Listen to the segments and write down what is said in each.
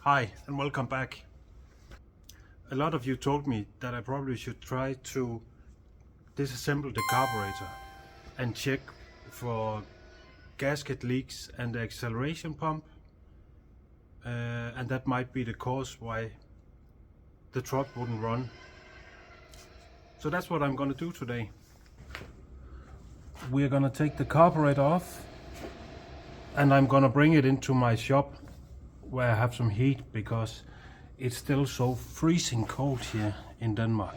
Hi and welcome back. A lot of you told me that I probably should try to disassemble the carburetor and check for gasket leaks and the acceleration pump, and that might be the cause why the truck wouldn't run. So that's what I'm gonna do today. We're gonna take the carburetor off and I'm gonna bring it into my shop where I have some heat because it's still so freezing cold here in Denmark.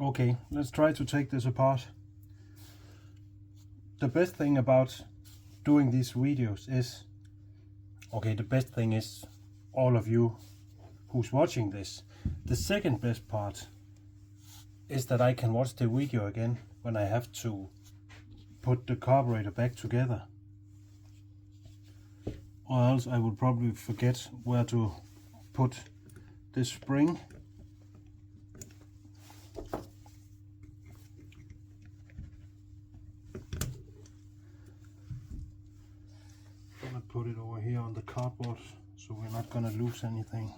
Okay, let's try to take this apart. The best thing about doing these videos is, the best thing is all of you who's watching this. The second best part is that I can watch the video again when I have to put the carburetor back together. Or else I would probably forget where to put this spring. Put it over here on the cardboard so we're not gonna lose anything.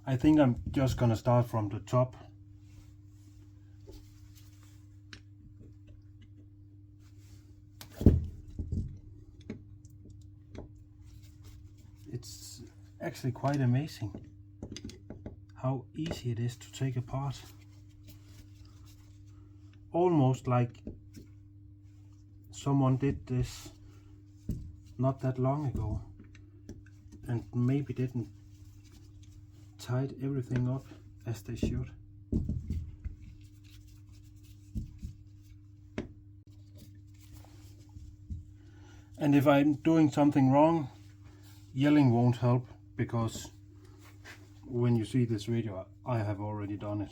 I think I'm just gonna start from the top. It's actually quite amazing how easy it is to take apart. Almost like someone did this not that long ago and maybe didn't tie everything up as they should. And if I'm doing something wrong, yelling won't help, because when you see this video I have already done it.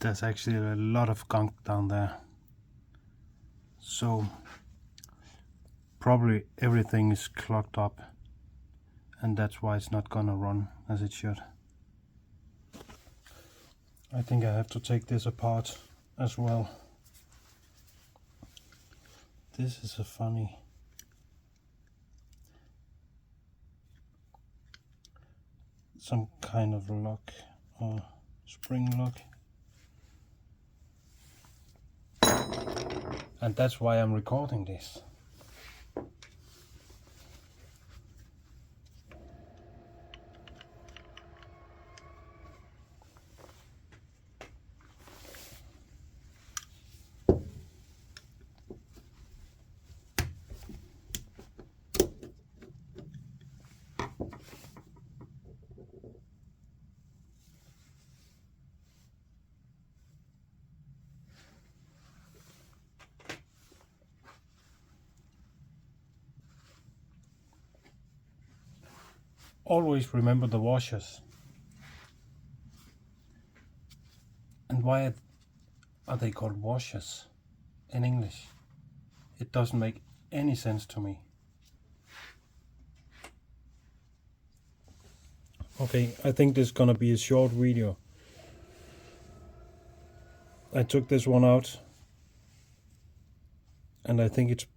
There's actually a lot of gunk down there, so probably everything is clogged up and that's why it's not gonna run as it should. I think I have to take this apart as well. This is a funny some kind of lock or spring lock, and that's why I'm recording this. Always remember the washers. And why are they called washers in English? It doesn't make any sense to me. Okay, I think this is gonna be a short video. I took this one out and I think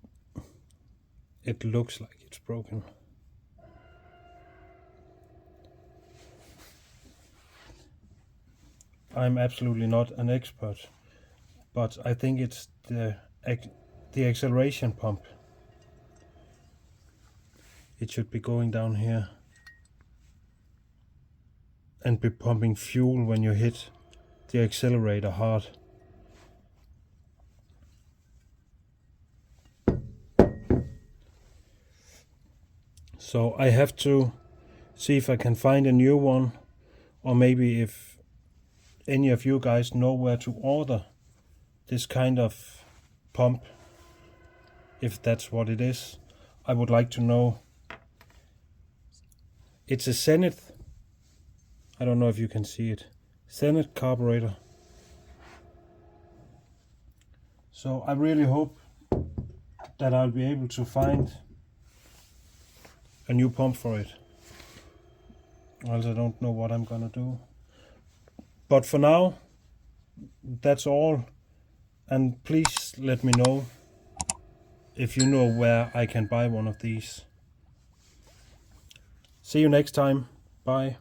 it looks like it's broken. I'm absolutely not an expert, but I think it's the acceleration pump. It should be going down here and be pumping fuel when you hit the accelerator hard. So I have to see if I can find a new one, or maybe if any of you guys know where to order this kind of pump, if that's what it is, I would like to know. It's a Zenith, I don't know if you can see it, Zenith carburetor. So I really hope that I'll be able to find a new pump for it, else I don't know what I'm gonna do. But for now, that's all, and please let me know if you know where I can buy one of these. See you next time. Bye.